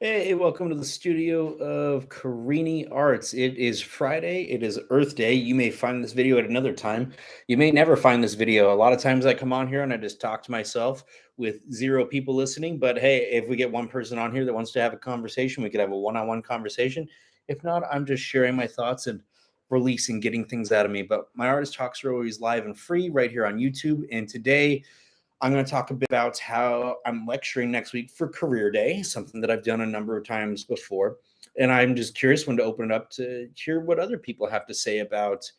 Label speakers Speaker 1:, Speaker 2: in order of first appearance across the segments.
Speaker 1: Hey, welcome to the studio of Carini Arts. It is Friday. It is Earth Day. You may find this video at another time. You may never find this video. A lot of times I come on here and I just talk to myself with zero people listening. But hey, if we get one person on here that wants to have a conversation, we could have a one-on-one conversation. If not, I'm just sharing my thoughts and releasing, getting things out of me. But my artist talks are always live and free right here on YouTube. And today, I'm going to talk a bit about how I'm lecturing next week for Career Day, something that I've done a number of times before. And I'm just curious when to open it up to hear what other people have to say about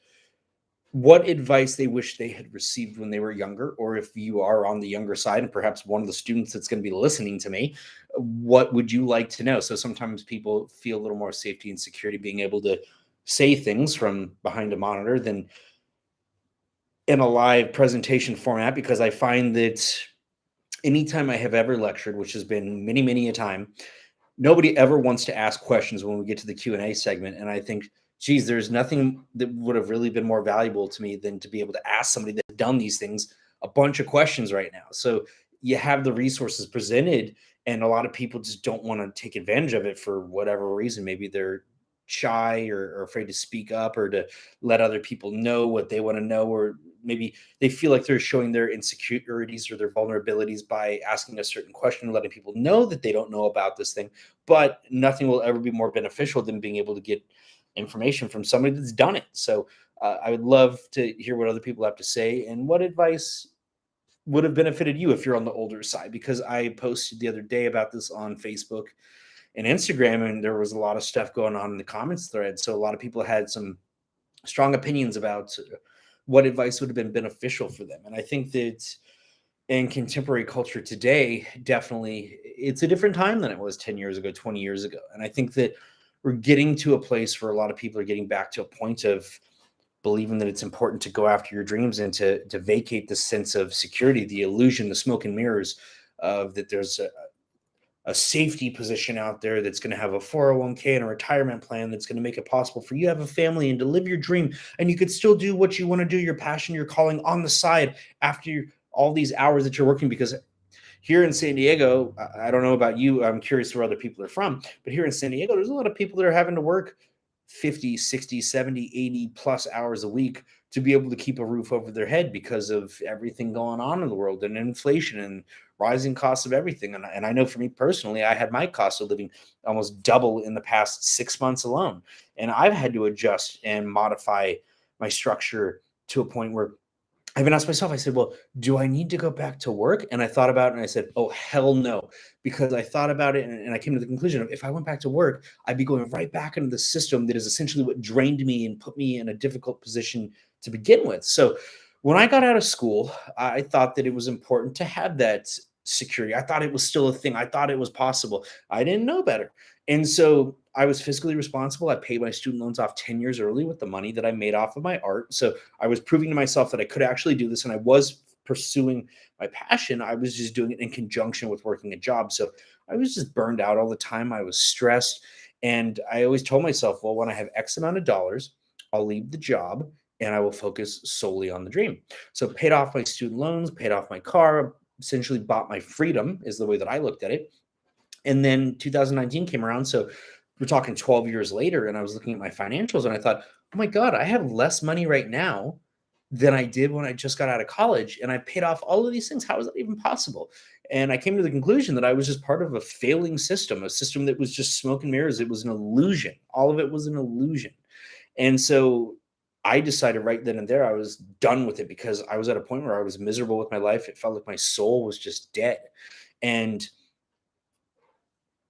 Speaker 1: what advice they wish they had received when they were younger, or if you are on the younger side and perhaps one of the students that's going to be listening to me, what would you like to know? So sometimes people feel a little more safety and security being able to say things from behind a monitor than in a live presentation format, because I find that anytime I have ever lectured, which has been many, many a time, nobody ever wants to ask questions when we get to the Q&A segment. And I think, geez, there's nothing that would have really been more valuable to me than to be able to ask somebody that's done these things a bunch of questions right now. So you have the resources presented, and a lot of people just don't want to take advantage of it for whatever reason. Maybe they're shy or afraid to speak up or to let other people know what they want to know, or maybe they feel like they're showing their insecurities or their vulnerabilities by asking a certain question, letting people know that they don't know about this thing. But nothing will ever be more beneficial than being able to get information from somebody that's done it. So I would love to hear what other people have to say and what advice would have benefited you if you're on the older side, because I posted the other day about this on Facebook and Instagram, and there was a lot of stuff going on in the comments thread. So a lot of people had some strong opinions about what advice would have been beneficial for them. And I think that in contemporary culture today, definitely it's a different time than it was 10 years ago, 20 years ago. And I think that we're getting to a place where a lot of people are getting back to a point of believing that it's important to go after your dreams and to vacate the sense of security, the illusion, the smoke and mirrors of that there's a safety position out there that's going to have a 401k and a retirement plan that's going to make it possible for you to have a family and to live your dream. And you could still do what you want to do, your passion, your calling on the side after all these hours that you're working. Because here in San Diego, I don't know about you, I'm curious where other people are from, but here in San Diego, there's a lot of people that are having to work 50, 60, 70, 80 plus hours a week to be able to keep a roof over their head because of everything going on in the world and inflation and rising costs of everything. And I know for me personally, I had my cost of living almost double in the past 6 months alone. And I've had to adjust and modify my structure to a point where I even asked myself, I said, well, do I need to go back to work? And I thought about it and I said, oh, hell no. Because I thought about it and I came to the conclusion of if I went back to work, I'd be going right back into the system that is essentially what drained me and put me in a difficult position to begin with. So when I got out of school, I thought that it was important to have that security. I thought it was still a thing. I thought it was possible. I didn't know better. And so I was fiscally responsible. I paid my student loans off 10 years early with the money that I made off of my art. So I was proving to myself that I could actually do this, and I was pursuing my passion. I was just doing it in conjunction with working a job. So I was just burned out all the time. I was stressed. And I always told myself, well, when I have X amount of dollars, I'll leave the job and I will focus solely on the dream. So paid off my student loans, paid off my car, essentially bought my freedom, is the way that I looked at it. And then 2019 came around. So we're talking 12 years later, and I was looking at my financials and I thought, oh my God, I have less money right now than I did when I just got out of college. And I paid off all of these things. How is that even possible? And I came to the conclusion that I was just part of a failing system, a system that was just smoke and mirrors. It was an illusion. All of it was an illusion. And so I decided right then and there I was done with it, because I was at a point where I was miserable with my life. It felt like my soul was just dead. And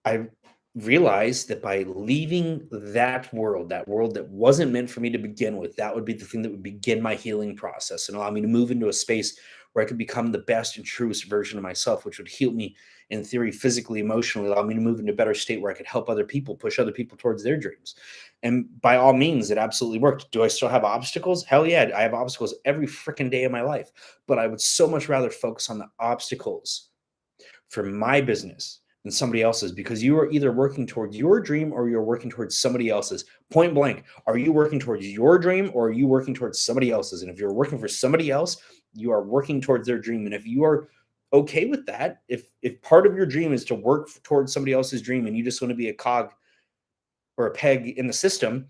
Speaker 1: I realized that by leaving that world that wasn't meant for me to begin with, that would be the thing that would begin my healing process and allow me to move into a space where I could become the best and truest version of myself, which would heal me in theory, physically, emotionally, allow me to move into a better state where I could help other people, push other people towards their dreams. And by all means, it absolutely worked. Do I still have obstacles? Hell yeah, I have obstacles every freaking day of my life. But I would so much rather focus on the obstacles for my business than somebody else's, because you are either working towards your dream or you're working towards somebody else's. Point blank. Are you working towards your dream or are you working towards somebody else's? And if you're working for somebody else, you are working towards their dream. And if you are okay with that. If part of your dream is to work towards somebody else's dream and you just want to be a cog or a peg in the system,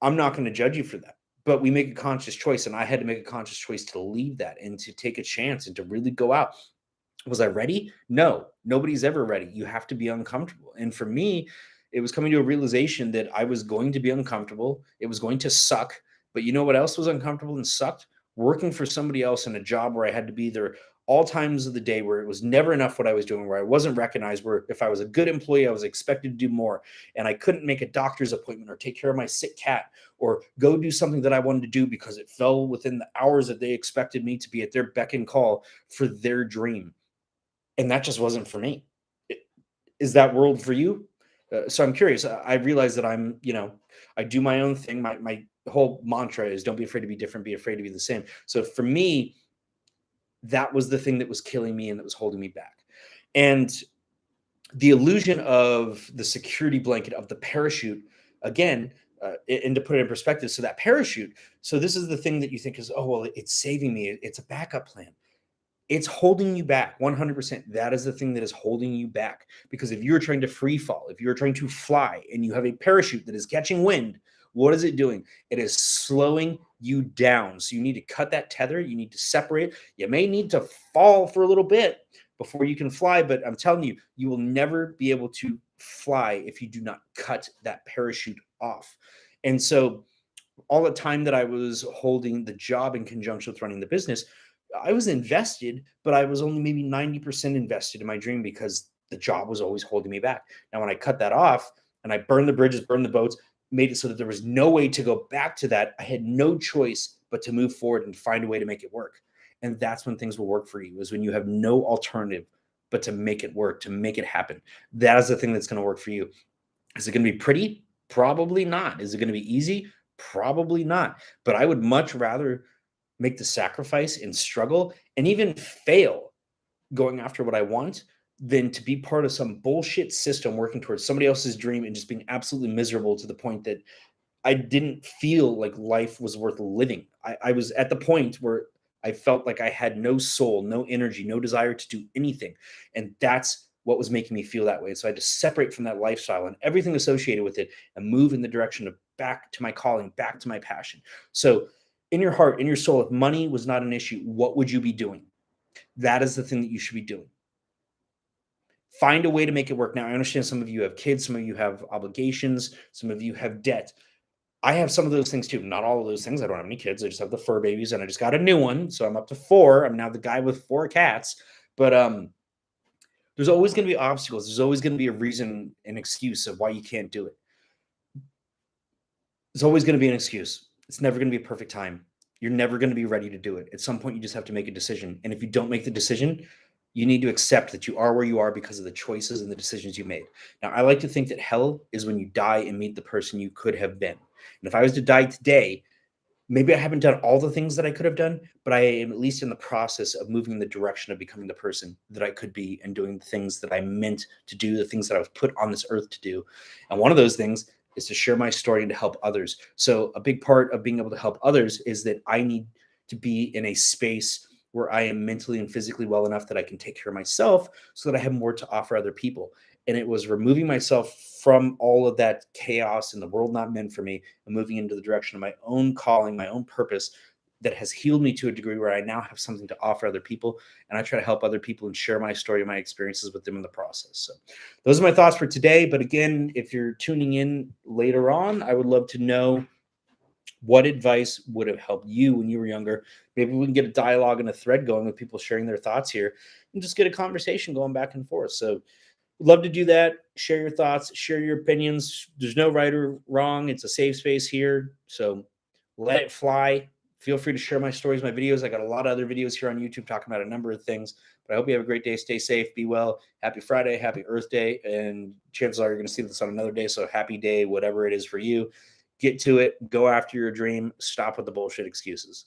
Speaker 1: I'm not going to judge you for that. But we make a conscious choice, and I had to make a conscious choice to leave that and to take a chance and to really go out. Was I ready? No, nobody's ever ready. You have to be uncomfortable. And for me, it was coming to a realization that I was going to be uncomfortable. It was going to suck. But you know what else was uncomfortable and sucked? Working for somebody else in a job where I had to be there all times of the day, where it was never enough what I was doing, where I wasn't recognized, where if I was a good employee, I was expected to do more. And I couldn't make a doctor's appointment or take care of my sick cat or go do something that I wanted to do because it fell within the hours that they expected me to be at their beck and call for their dream, and that just wasn't for me. Is that world for you? So I'm curious. I realize that I do my own thing. My whole mantra is don't be afraid to be different, be afraid to be the same. So for me, that was the thing that was killing me and that was holding me back. And the illusion of the security blanket of the parachute, again, and to put it in perspective, so that parachute, so this is the thing that you think is, oh, well, it's saving me. It's a backup plan. It's holding you back 100%. That is the thing that is holding you back. Because if you're trying to free fall, if you're trying to fly and you have a parachute that is catching wind, what is it doing? It is slowing you down. So you need to cut that tether. You need to separate. You may need to fall for a little bit before you can fly. But I'm telling you, you will never be able to fly if you do not cut that parachute off. And so all the time that I was holding the job in conjunction with running the business, I was invested, but I was only maybe 90% invested in my dream because the job was always holding me back. Now, when I cut that off and I burned the bridges, burned the boats, made it so that there was no way to go back to that, I had no choice but to move forward and find a way to make it work. And that's when things will work for you, is when you have no alternative but to make it work, to make it happen. That is the thing that's going to work for you. Is it going to be pretty? Probably not. Is it going to be easy? Probably not. But I would much rather make the sacrifice and struggle and even fail going after what I want than to be part of some bullshit system working towards somebody else's dream and just being absolutely miserable to the point that I didn't feel like life was worth living. I was at the point where I felt like I had no soul, no energy, no desire to do anything. And that's what was making me feel that way. So I had to separate from that lifestyle and everything associated with it and move in the direction of back to my calling, back to my passion. So in your heart, in your soul, if money was not an issue, what would you be doing? That is the thing that you should be doing. Find a way to make it work. Now, I understand some of you have kids, some of you have obligations, some of you have debt. I have some of those things too. Not all of those things. I don't have any kids. I just have the fur babies, and I just got a new one, so I'm up to 4. I'm now the guy with 4 cats. But there's always going to be obstacles. There's always going to be a reason, an excuse of why you can't do it. There's always going to be an excuse. It's never going to be a perfect time. You're never going to be ready to do it. At some point, you just have to make a decision. And if you don't make the decision, you need to accept that you are where you are because of the choices and the decisions you made. Now, I like to think that hell is when you die and meet the person you could have been. And if I was to die today, maybe I haven't done all the things that I could have done, but I am at least in the process of moving in the direction of becoming the person that I could be and doing the things that I meant to do, the things that I was put on this earth to do. And one of those things is to share my story and to help others. So a big part of being able to help others is that I need to be in a space where I am mentally and physically well enough that I can take care of myself so that I have more to offer other people. And it was removing myself from all of that chaos and the world not meant for me and moving into the direction of my own calling, my own purpose that has healed me to a degree where I now have something to offer other people. And I try to help other people and share my story and my experiences with them in the process. So those are my thoughts for today. But again, if you're tuning in later on, I would love to know what advice would have helped you when you were younger. Maybe we can get a dialogue and a thread going with people sharing their thoughts here and just get a conversation going back and forth. So love to do that. Share your thoughts, share your opinions. There's no right or wrong. It's a safe space here. So let it fly. Feel free to share my stories, my videos. I got a lot of other videos here on YouTube talking about a number of things. But I hope you have a great day. Stay safe. Be well. Happy Friday. Happy Earth Day. And chances are you're going to see this on another day. So happy day, whatever it is for you. Get to it. Go after your dream. Stop with the bullshit excuses.